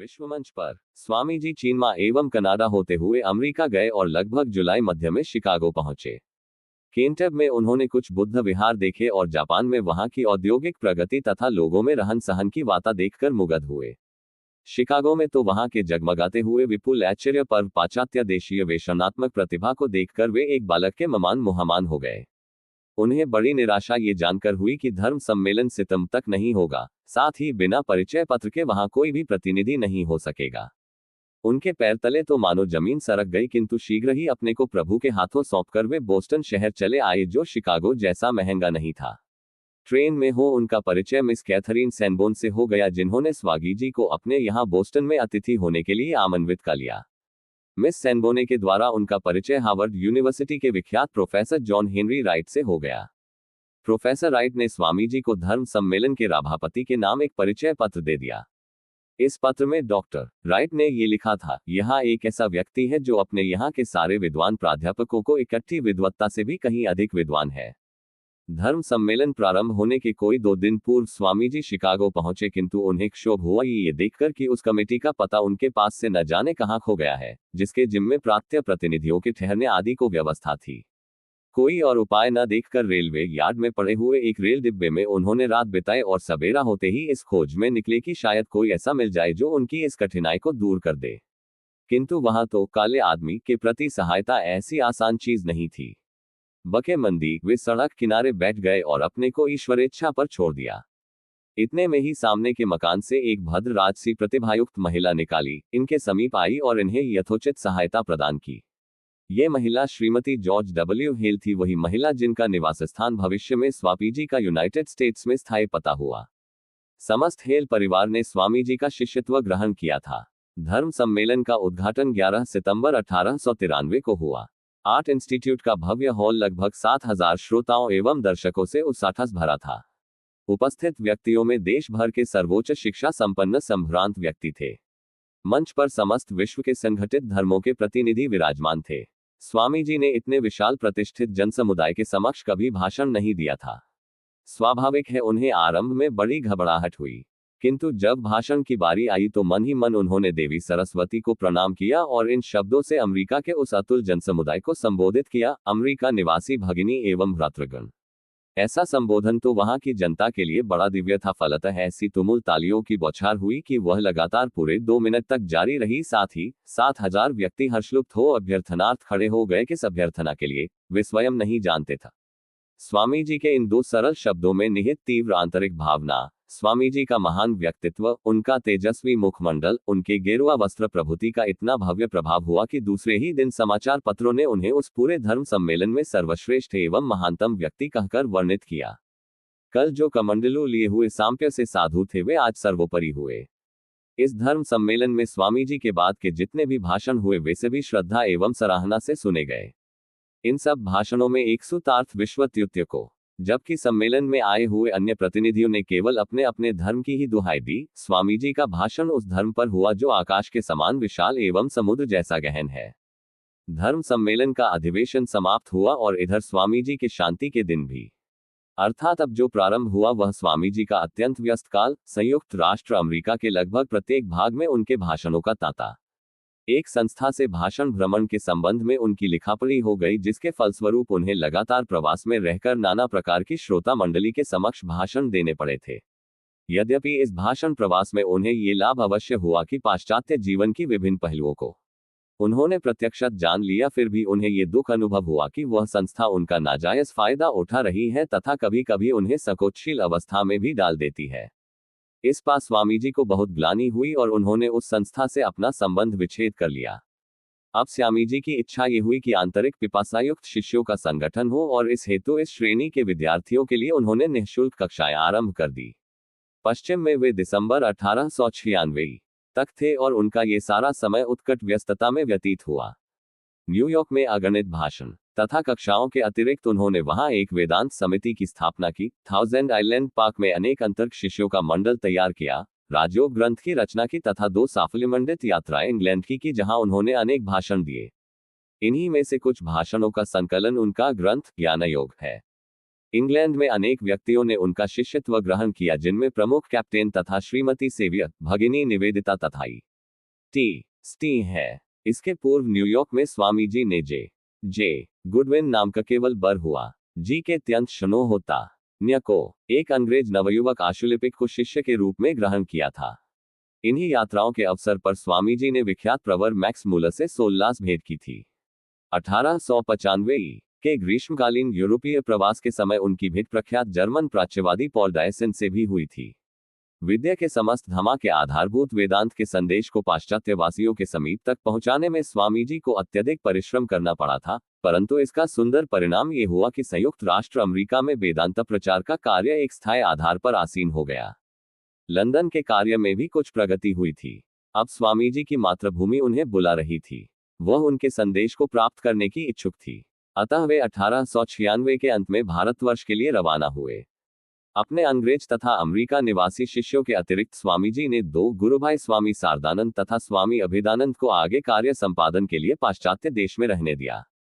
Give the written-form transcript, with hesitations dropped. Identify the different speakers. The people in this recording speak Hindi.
Speaker 1: विश्व मंच पर स्वामी जी चीनमा एवं कनाडा होते हुए अमेरिका गए और लगभग जुलाई मध्य में शिकागो पहुंचे। केंटब में उन्होंने कुछ बुद्ध विहार देखे और जापान में वहां की औद्योगिक प्रगति तथा लोगों में रहन सहन की वाता देखकर मुग्ध हुए। शिकागो में तो वहां के जगमगाते हुए विपुल ऐश्वर्य पर पाश्चात्य देशीय वेशनात्मक प्रतिभा को देखकर वे एक बालक के ममान मुहामान हो गए। उन्हें बड़ी निराशा ये जानकर हुई कि धर्म सम्मेलन सितंबर तक नहीं होगा, साथ ही बिना परिचय पत्र के वहां कोई भी प्रतिनिधि नहीं हो सकेगा। उनके पैर तले तो मानो जमीन सरक गई, किंतु शीघ्र ही अपने को प्रभु के हाथों सौंपकर वे बोस्टन शहर चले आए, जो शिकागो जैसा महंगा नहीं था। ट्रेन में हो उनका परिचय मिस कैथरीन सैनबोर्न से हो गया, जिन्होंने स्वामी जी को अपने यहाँ बोस्टन में अतिथि होने के लिए आमंत्रित कर लिया। मिस सैनबोर्न के द्वारा उनका परिचय हार्वर्ड यूनिवर्सिटी के विख्यात प्रोफेसर जॉन हेनरी राइट से हो गया। प्रोफेसर राइट ने स्वामी जी को धर्म सम्मेलन के राभापति के नाम एक परिचय पत्र दे दिया। इस पत्र में डॉक्टर राइट ने ये लिखा था, यहाँ एक ऐसा व्यक्ति है जो अपने यहाँ के सारे विद्वान प्राध्यापकों को इकट्ठी विद्वत्ता से भी कहीं अधिक विद्वान है। धर्म सम्मेलन प्रारंभ होने के कोई 2 दिन पूर्व स्वामी जी शिकागो पहुंचे, किंतु उन्हें क्षोभ हुआ ये देखकर कि उस कमेटी का पता उनके पास से न जाने कहां खो गया है, जिसके जिम्मे प्रांतीय प्रतिनिधियों के ठहरने आदि को व्यवस्था थी। कोई और उपाय न देखकर रेलवे यार्ड में पड़े हुए एक रेल डिब्बे में उन्होंने रात बिताई और सवेरा होते ही इस खोज में निकले कि शायद कोई ऐसा मिल जाए जो उनकी इस कठिनाई को दूर कर दे। किंतु वहां तो काले आदमी के प्रति सहायता ऐसी आसान चीज नहीं थी। बके मंदी वे सड़क किनारे बैठ गए और अपने को ईश्वरेच्छा पर छोड़ दिया। इतने में ही सामने के मकान से एक भद्र राजसी प्रतिभायुक्त महिला निकाली, इनके समीप आई और इन्हें यथोचित सहायता प्रदान की। ये महिला श्रीमती जॉर्ज डब्ल्यू हेल थी, वही महिला जिनका निवास स्थान भविष्य में स्वामी जी का यूनाइटेड स्टेट्स में स्थायी पता हुआ। समस्त हेल परिवार ने स्वामी जी का शिष्यत्व ग्रहण किया था। धर्म सम्मेलन का उद्घाटन 11 सितंबर 1893 को हुआ। आर्ट इंस्टीट्यूट का भव्य हॉल लगभग 7000 श्रोताओं एवं दर्शकों से उसाठस भरा था। उपस्थित व्यक्तियों में देश भर के सर्वोच्च शिक्षा संपन्न संभ्रांत व्यक्ति थे। मंच पर समस्त विश्व के संगठित धर्मों के प्रतिनिधि विराजमान थे। स्वामी जी ने इतने विशाल प्रतिष्ठित जनसमुदाय के समक्ष कभी भाषण नहीं दिया था। स्वाभाविक है उन्हें आरंभ में बड़ी घबराहट हुई, किंतु जब भाषण की बारी आई तो मन ही मन उन्होंने देवी सरस्वती को प्रणाम किया और इन शब्दों से अमेरिका के उस अतुल जनसमुदाय को संबोधित किया, अमेरिका निवासी भगिनी एवं भ्रातृगण। ऐसा संबोधन तो वहां की जनता के लिए बड़ा दिव्य था। फलतः ऐसी तुमुल तालियों की बौछार हुई कि वह लगातार पूरे 2 मिनट तक जारी रही। साथ ही 7000 व्यक्ति हर्षलुप्त हो अभ्यर्थनार्थ खड़े हो गए। किस अभ्यर्थना के लिए वे स्वयं नहीं जानते था। स्वामी जी के इन 2 सरल शब्दों में निहित तीव्र आंतरिक भावना, स्वामी जी का महान व्यक्तित्व, उनका तेजस्वी मुखमंडल, उनके गेरुआ वस्त्र प्रभुति का इतना भव्य प्रभाव हुआ कि दूसरे ही दिन समाचार पत्रों ने उन्हें उस पूरे धर्म सम्मेलन में सर्वश्रेष्ठ एवं महानतम व्यक्ति कहकर वर्णित किया। कल जो कमंडलू लिए हुए सांप्य से साधु थे वे आज सर्वोपरि हुए। इस धर्म सम्मेलन में स्वामी जी के बाद के जितने भी भाषण हुए वे सभी श्रद्धा एवं सराहना से सुने गए। इन सब भाषणों में एक सूतार्थ विश्वत्युत्य को, जबकि सम्मेलन में आए हुए अन्य प्रतिनिधियों ने केवल अपने अपने धर्म की ही दुहाई दी। स्वामी जी का भाषण उस धर्म पर हुआ जो आकाश के समान विशाल एवं समुद्र जैसा गहन है। धर्म सम्मेलन का अधिवेशन समाप्त हुआ और इधर स्वामी जी के शांति के दिन भी, अर्थात अब जो प्रारंभ हुआ वह स्वामी जी का अत्यंत व्यस्त काल। संयुक्त राष्ट्र अमेरिका के लगभग प्रत्येक भाग में उनके भाषणों का तांता। एक संस्था से भाषण भ्रमण के संबंध में उनकी लिखापढ़ी हो गई, जिसके फलस्वरूप उन्हें लगातार प्रवास में रहकर नाना प्रकार की श्रोता मंडली के समक्ष भाषण देने पड़े थे। यद्यपि इस भाषण प्रवास में उन्हें ये लाभ अवश्य हुआ कि पाश्चात्य जीवन की विभिन्न पहलुओं को उन्होंने प्रत्यक्षत जान लिया, फिर भी उन्हें ये दुख अनुभव हुआ कि वह संस्था उनका नाजायज फायदा उठा रही है तथा कभी कभी उन्हें संकोचशील अवस्था में भी डाल देती है। इस पास स्वामी जी को बहुत ग्लानि हुई और उन्होंने उस संस्था से अपना संबंध विच्छेद कर लिया। अब स्वामी जी की इच्छा ये हुई कि आंतरिक पिपासायुक्त शिष्यों का संगठन हो और इस हेतु इस श्रेणी के विद्यार्थियों के लिए उन्होंने निःशुल्क कक्षाएं आरंभ कर दी। पश्चिम में वे दिसंबर 1896 तक थे और उनका ये सारा समय उत्कट व्यस्तता में व्यतीत हुआ। न्यूयॉर्क में अगणित भाषण तथा कक्षाओं के अतिरिक्त उन्होंने वहां एक वेदांत समिति की स्थापना की, 1000 आइलैंड पार्क में अनेक अंतर्क शिष्यों का मंडल तैयार किया, राजयोग ग्रंथ की रचना की तथा 2 साफल्यमंडित यात्राएं इंग्लैंड की जहां उन्होंने अनेक भाषण दिए। इन्हीं में से कुछ भाषणों का संकलन उनका ग्रंथ ज्ञानयोग है। इंग्लैंड में अनेक व्यक्तियों ने उनका शिष्यत्व ग्रहण किया, जिनमें प्रमुख कैप्टेन तथा श्रीमती सेवियर, भगिनी निवेदिता तथा टी है। इसके पूर्व न्यूयॉर्क में स्वामी जी ने जे गुडविन नाम का केवल बर हुआ जी के त्यंत शनो होता न्य को एक अंग्रेज नवयुवक आशुलिपिक को शिष्य के रूप में ग्रहण किया था। इन्हीं यात्राओं के अवसर पर स्वामी जी ने विख्यात प्रवर मैक्स मूलर से सोल्लास भेंट की थी। 1895 के ग्रीष्मकालीन यूरोपीय प्रवास के समय उनकी भेंट प्रख्यात जर्मन प्राच्यवादी पॉल डायसन से भी हुई थी। विद्या के समस्त धमा के आधारभूत वेदांत के संदेश को पाश्चात्य वासियों के समीप तक पहुंचाने में स्वामी जी को अत्यधिक परिश्रम करना पड़ा था, परंतु इसका सुंदर परिणाम ये हुआ कि संयुक्त राष्ट्र अमेरिका में वेदांत प्रचार का कार्य एक स्थायी आधार पर आसीन हो गया। लंदन के कार्य में भी कुछ प्रगति हुई थी। अब स्वामी जी की मातृभूमि उन्हें बुला रही थी। वह उनके संदेश को प्राप्त करने की इच्छुक थी। अतः वे 1896 के अंत में भारतवर्ष के लिए रवाना हुए। अपने अंग्रेज तथा अमेरिका निवासी शिष्यों के अतिरिक्त स्वामी जी ने 2 गुरुभाई स्वामी शारदानंद तथा स्वामी अभेदानंद को आगे कार्य संपादन के लिए पाश्चात्य देश में रहने दिया।